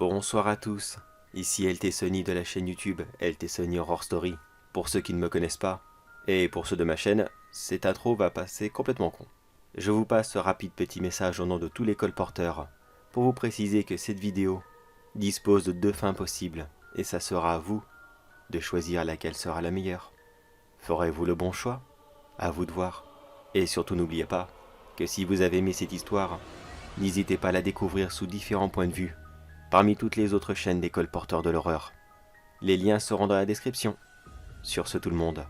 Bonsoir à tous, ici LT Sony de la chaîne YouTube LT Sony Horror Story, pour ceux qui ne me connaissent pas, et pour ceux de ma chaîne, cette intro va passer complètement con. Je vous passe ce rapide petit message au nom de tous les colporteurs, pour vous préciser que cette vidéo dispose de 2 fins possibles, et ça sera à vous de choisir laquelle sera la meilleure. Ferez-vous le bon choix? À vous de voir. Et surtout n'oubliez pas que si vous avez aimé cette histoire, n'hésitez pas à la découvrir sous différents points de vue, parmi toutes les autres chaînes des colporteurs de l'horreur. Les liens seront dans la description. Sur ce tout le monde,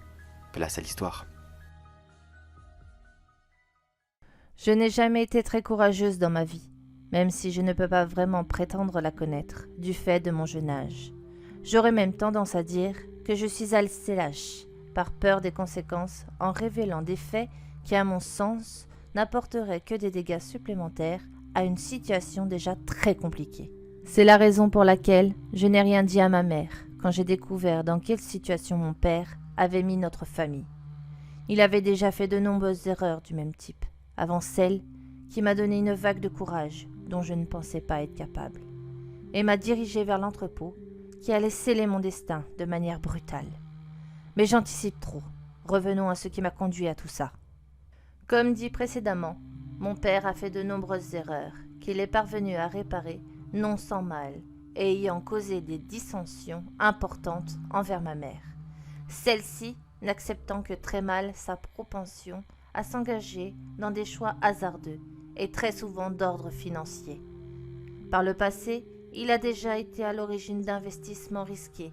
place à l'histoire. Je n'ai jamais été très courageuse dans ma vie, même si je ne peux pas vraiment prétendre la connaître, du fait de mon jeune âge. J'aurais même tendance à dire que je suis assez lâche, par peur des conséquences, en révélant des faits qui, à mon sens, n'apporteraient que des dégâts supplémentaires à une situation déjà très compliquée. C'est la raison pour laquelle je n'ai rien dit à ma mère quand j'ai découvert dans quelle situation mon père avait mis notre famille. Il avait déjà fait de nombreuses erreurs du même type, avant celle qui m'a donné une vague de courage dont je ne pensais pas être capable, et m'a dirigé vers l'entrepôt qui allait sceller mon destin de manière brutale. Mais j'anticipe trop. Revenons à ce qui m'a conduit à tout ça. Comme dit précédemment, mon père a fait de nombreuses erreurs qu'il est parvenu à réparer non sans mal, et ayant causé des dissensions importantes envers ma mère. Celle-ci n'acceptant que très mal sa propension à s'engager dans des choix hasardeux et très souvent d'ordre financier. Par le passé, il a déjà été à l'origine d'investissements risqués,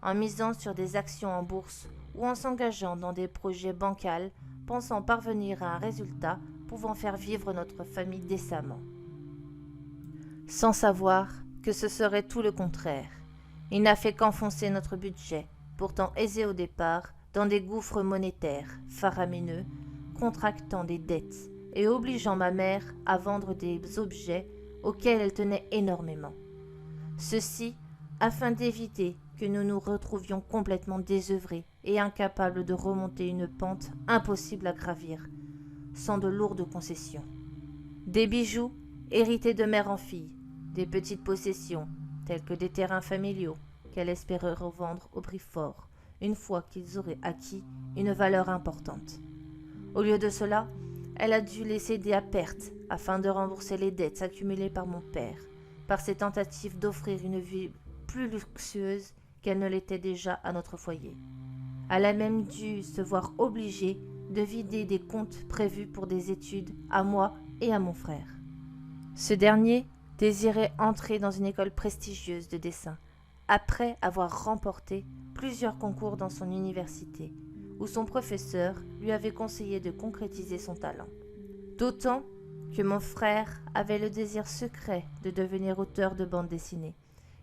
en misant sur des actions en bourse ou en s'engageant dans des projets bancals, pensant parvenir à un résultat pouvant faire vivre notre famille décemment. Sans savoir que ce serait tout le contraire. Il n'a fait qu'enfoncer notre budget, pourtant aisé au départ, dans des gouffres monétaires faramineux, contractant des dettes et obligeant ma mère à vendre des objets auxquels elle tenait énormément. Ceci afin d'éviter que nous nous retrouvions complètement désœuvrés et incapables de remonter une pente impossible à gravir, sans de lourdes concessions. Des bijoux hérités de mère en fille, des petites possessions, telles que des terrains familiaux, qu'elle espérait revendre au prix fort, une fois qu'ils auraient acquis une valeur importante. Au lieu de cela, elle a dû les céder à perte afin de rembourser les dettes accumulées par mon père, par ses tentatives d'offrir une vie plus luxueuse qu'elle ne l'était déjà à notre foyer. Elle a même dû se voir obligée de vider des comptes prévus pour des études à moi et à mon frère. Ce dernier désirait entrer dans une école prestigieuse de dessin, après avoir remporté plusieurs concours dans son université, où son professeur lui avait conseillé de concrétiser son talent. D'autant que mon frère avait le désir secret de devenir auteur de bande dessinée.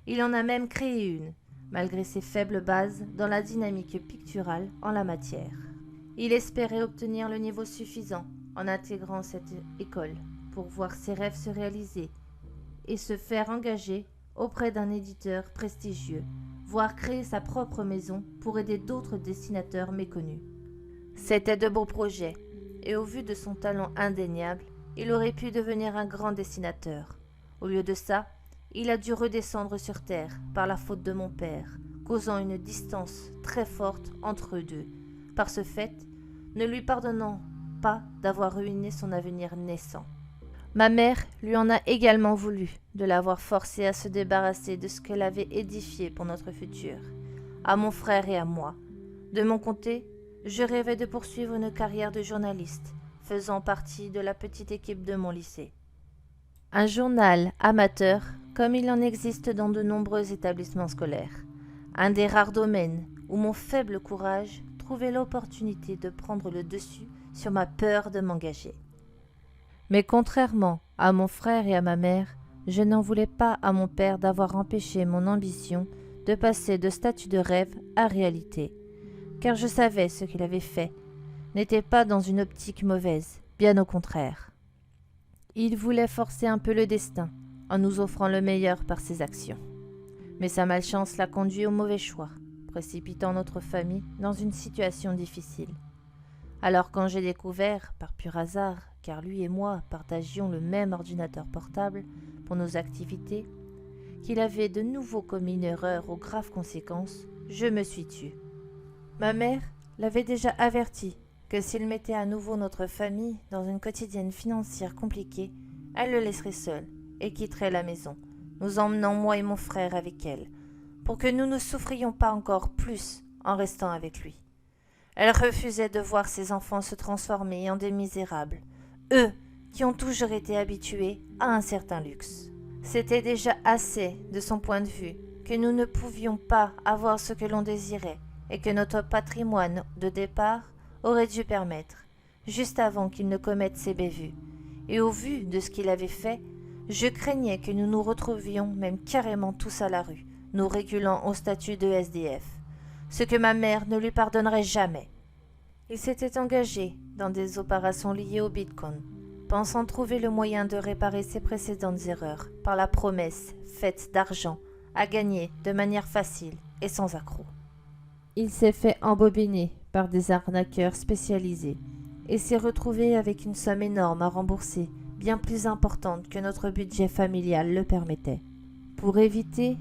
Il en a même créé une, malgré ses faibles bases dans la dynamique picturale en la matière. Il espérait obtenir le niveau suffisant en intégrant cette école pour voir ses rêves se réaliser et se faire engager auprès d'un éditeur prestigieux, voire créer sa propre maison pour aider d'autres dessinateurs méconnus. C'étaient de beaux projets, et au vu de son talent indéniable, il aurait pu devenir un grand dessinateur. Au lieu de ça, il a dû redescendre sur terre par la faute de mon père, causant une distance très forte entre eux deux, par ce fait, ne lui pardonnant pas d'avoir ruiné son avenir naissant. Ma mère lui en a également voulu de l'avoir forcé à se débarrasser de ce qu'elle avait édifié pour notre futur, à mon frère et à moi. De mon côté, je rêvais de poursuivre une carrière de journaliste, faisant partie de la petite équipe de mon lycée. Un journal amateur, comme il en existe dans de nombreux établissements scolaires. Un des rares domaines où mon faible courage trouvait l'opportunité de prendre le dessus sur ma peur de m'engager. Mais contrairement à mon frère et à ma mère, je n'en voulais pas à mon père d'avoir empêché mon ambition de passer de statut de rêve à réalité, car je savais ce qu'il avait fait n'était pas dans une optique mauvaise, bien au contraire. Il voulait forcer un peu le destin, en nous offrant le meilleur par ses actions. Mais sa malchance l'a conduit au mauvais choix, précipitant notre famille dans une situation difficile. Alors quand j'ai découvert, par pur hasard, car lui et moi partagions le même ordinateur portable pour nos activités, qu'il avait de nouveau commis une erreur aux graves conséquences, je me suis tue. Ma mère l'avait déjà averti que s'il mettait à nouveau notre famille dans une quotidienne financière compliquée, elle le laisserait seul et quitterait la maison, nous emmenant moi et mon frère avec elle, pour que nous ne souffrions pas encore plus en restant avec lui. Elle refusait de voir ses enfants se transformer en des misérables, eux qui ont toujours été habitués à un certain luxe. C'était déjà assez, de son point de vue, que nous ne pouvions pas avoir ce que l'on désirait et que notre patrimoine de départ aurait dû permettre, juste avant qu'il ne commette ses bévues. Et au vu de ce qu'il avait fait, je craignais que nous nous retrouvions même carrément tous à la rue, nous régulant au statut de SDF, ce que ma mère ne lui pardonnerait jamais. Il s'était engagé dans des opérations liées au Bitcoin, pensant trouver le moyen de réparer ses précédentes erreurs par la promesse faite d'argent à gagner de manière facile et sans accroc. Il s'est fait embobiner par des arnaqueurs spécialisés et s'est retrouvé avec une somme énorme à rembourser, bien plus importante que notre budget familial le permettait. Pour éviter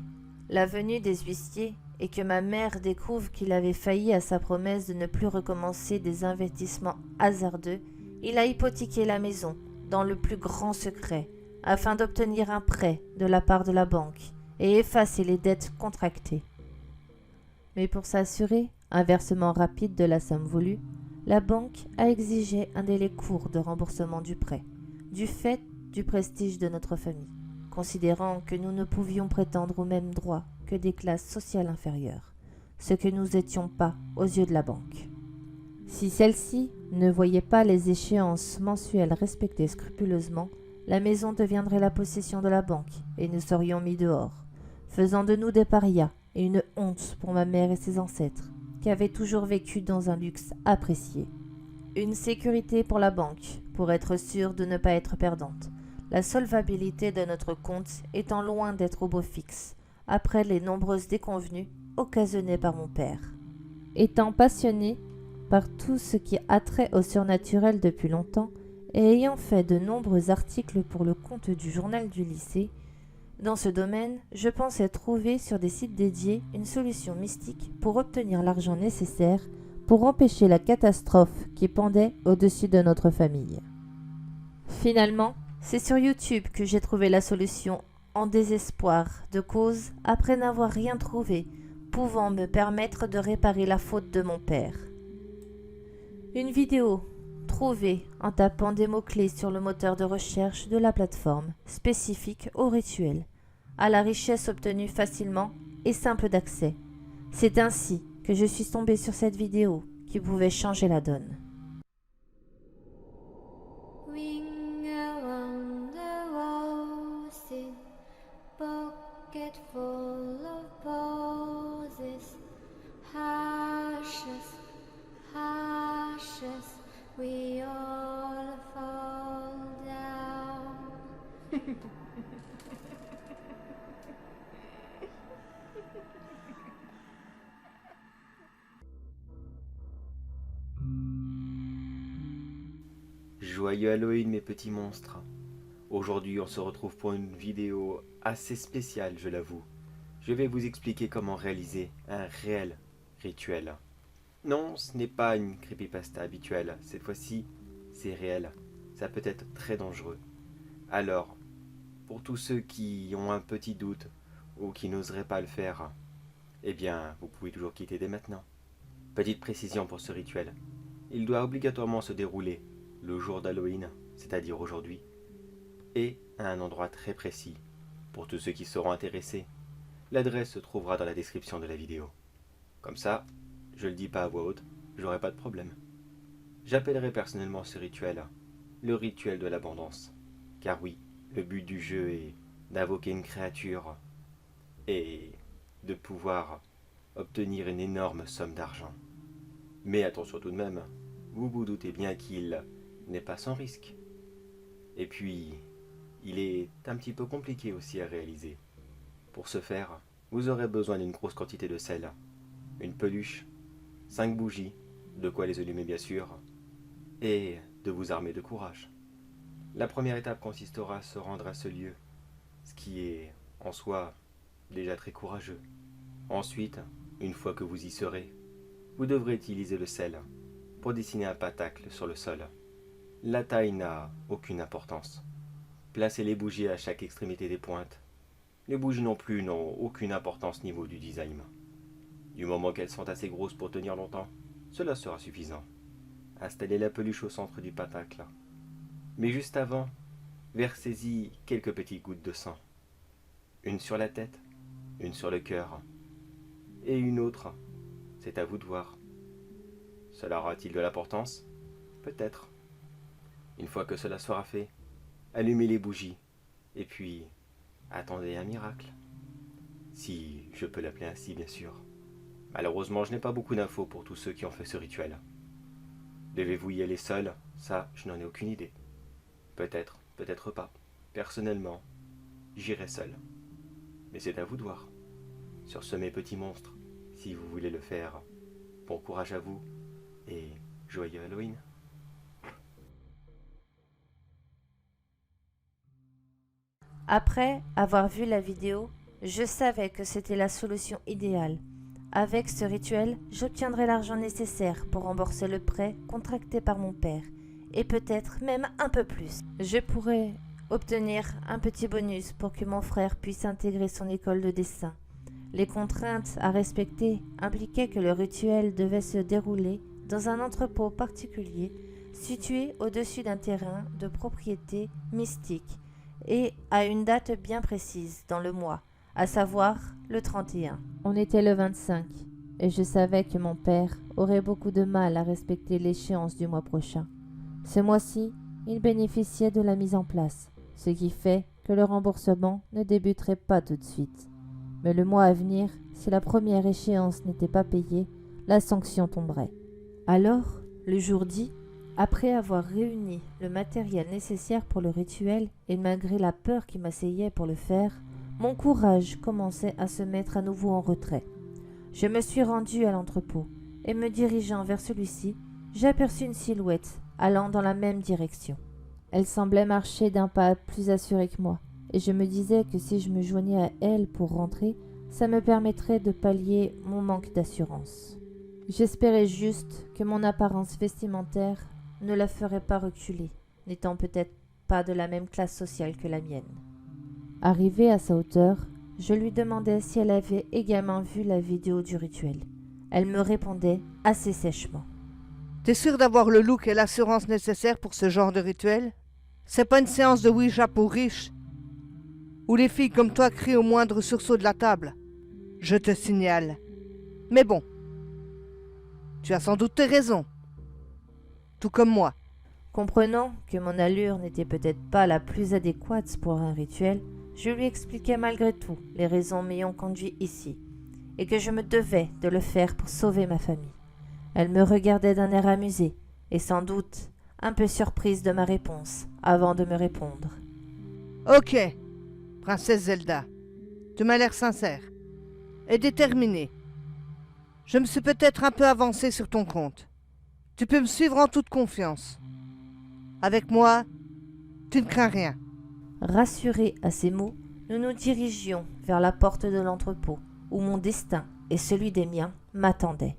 la venue des huissiers et que ma mère découvre qu'il avait failli à sa promesse de ne plus recommencer des investissements hasardeux, il a hypothéqué la maison dans le plus grand secret afin d'obtenir un prêt de la part de la banque et effacer les dettes contractées. Mais pour s'assurer un versement rapide de la somme voulue, la banque a exigé un délai court de remboursement du prêt, du fait du prestige de notre famille, considérant que nous ne pouvions prétendre aux mêmes droits que des classes sociales inférieures, ce que nous n'étions pas aux yeux de la banque. Si celle-ci ne voyait pas les échéances mensuelles respectées scrupuleusement, la maison deviendrait la possession de la banque et nous serions mis dehors, faisant de nous des parias et une honte pour ma mère et ses ancêtres, qui avaient toujours vécu dans un luxe apprécié. Une sécurité pour la banque, pour être sûre de ne pas être perdante, la solvabilité de notre compte étant loin d'être au beau fixe, après les nombreuses déconvenues occasionnées par mon père. Étant passionné par tout ce qui a trait au surnaturel depuis longtemps, et ayant fait de nombreux articles pour le compte du journal du lycée, dans ce domaine, je pensais trouver sur des sites dédiés une solution mystique pour obtenir l'argent nécessaire pour empêcher la catastrophe qui pendait au-dessus de notre famille. Finalement, c'est sur YouTube que j'ai trouvé la solution en désespoir de cause après n'avoir rien trouvé pouvant me permettre de réparer la faute de mon père. Une vidéo trouvée en tapant des mots-clés sur le moteur de recherche de la plateforme spécifique au rituel, à la richesse obtenue facilement et simple d'accès. C'est ainsi que je suis tombée sur cette vidéo qui pouvait changer la donne. Ring around the roses, pocket full of posies, ashes, ashes, we all fall down. Joyeux Halloween mes petits monstres. Aujourd'hui on se retrouve pour une vidéo assez spéciale, je l'avoue. Je vais vous expliquer comment réaliser un réel rituel. Non, ce n'est pas une creepypasta habituelle, cette fois-ci c'est réel. Ça peut être très dangereux. Alors, pour tous ceux qui ont un petit doute ou qui n'oseraient pas le faire, eh bien vous pouvez toujours quitter dès maintenant. Petite précision pour ce rituel. Il doit obligatoirement se dérouler le jour d'Halloween, c'est-à-dire aujourd'hui, et à un endroit très précis. Pour tous ceux qui seront intéressés, l'adresse se trouvera dans la description de la vidéo. Comme ça, je le dis pas à voix haute, j'aurai pas de problème. J'appellerai personnellement ce rituel le rituel de l'abondance. Car oui, le but du jeu est d'invoquer une créature et de pouvoir obtenir une énorme somme d'argent. Mais attention tout de même, vous vous doutez bien qu'il n'est pas sans risque. Et puis, il est un petit peu compliqué aussi à réaliser. Pour ce faire, vous aurez besoin d'une grosse quantité de sel, une peluche, 5 bougies, de quoi les allumer bien sûr, et de vous armer de courage. La première étape consistera à se rendre à ce lieu, ce qui est en soi déjà très courageux. Ensuite, une fois que vous y serez, vous devrez utiliser le sel pour dessiner un pentacle sur le sol. La taille n'a aucune importance. Placez les bougies à chaque extrémité des pointes. Les bougies non plus n'ont aucune importance niveau du design. Du moment qu'elles sont assez grosses pour tenir longtemps, cela sera suffisant. Installez la peluche au centre du pentacle. Mais juste avant, versez-y quelques petites gouttes de sang. Une sur la tête, une sur le cœur, et une autre, c'est à vous de voir. Cela aura-t-il de l'importance? Peut-être. Une fois que cela sera fait, allumez les bougies, et puis attendez un miracle. Si je peux l'appeler ainsi, bien sûr. Malheureusement, je n'ai pas beaucoup d'infos pour tous ceux qui ont fait ce rituel. Devez-vous y aller seul? Ça, je n'en ai aucune idée. Peut-être, peut-être pas. Personnellement, j'irai seul. Mais c'est à vous de voir. Sur ce, mes petits monstres, si vous voulez le faire, bon courage à vous, et joyeux Halloween. Après avoir vu la vidéo, je savais que c'était la solution idéale. Avec ce rituel, j'obtiendrai l'argent nécessaire pour rembourser le prêt contracté par mon père, et peut-être même un peu plus. Je pourrais obtenir un petit bonus pour que mon frère puisse intégrer son école de dessin. Les contraintes à respecter impliquaient que le rituel devait se dérouler dans un entrepôt particulier situé au-dessus d'un terrain de propriété mystique et à une date bien précise dans le mois, à savoir le 31. On était le 25 et je savais que mon père aurait beaucoup de mal à respecter l'échéance du mois prochain. Ce mois-ci, il bénéficiait de la mise en place, ce qui fait que le remboursement ne débuterait pas tout de suite. Mais le mois à venir, si la première échéance n'était pas payée, la sanction tomberait. Alors, le jour dit, après avoir réuni le matériel nécessaire pour le rituel et malgré la peur qui m'assaillait pour le faire, mon courage commençait à se mettre à nouveau en retrait. Je me suis rendu à l'entrepôt et me dirigeant vers celui-ci, j'aperçus une silhouette allant dans la même direction. Elle semblait marcher d'un pas plus assuré que moi, et je me disais que si je me joignais à elle pour rentrer, ça me permettrait de pallier mon manque d'assurance. J'espérais juste que mon apparence vestimentaire ne la ferait pas reculer, n'étant peut-être pas de la même classe sociale que la mienne. Arrivée à sa hauteur, je lui demandai si elle avait également vu la vidéo du rituel. Elle me répondait assez sèchement. T'es sûr d'avoir le look et l'assurance nécessaires pour ce genre de rituel? C'est pas une séance de Ouija pour riches, où les filles comme toi crient au moindre sursaut de la table. Je te signale. Mais bon, tu as sans doute tes raisons. Tout comme moi. Comprenant que mon allure n'était peut-être pas la plus adéquate pour un rituel, je lui expliquai malgré tout les raisons m'ayant conduit ici, et que je me devais de le faire pour sauver ma famille. Elle me regardait d'un air amusé, et sans doute un peu surprise de ma réponse, avant de me répondre. Ok, princesse Zelda, tu m'as l'air sincère et déterminée. Je me suis peut-être un peu avancé sur ton compte. Tu peux me suivre en toute confiance. Avec moi, tu ne crains rien. Rassurés à ces mots, nous nous dirigions vers la porte de l'entrepôt, où mon destin et celui des miens m'attendaient.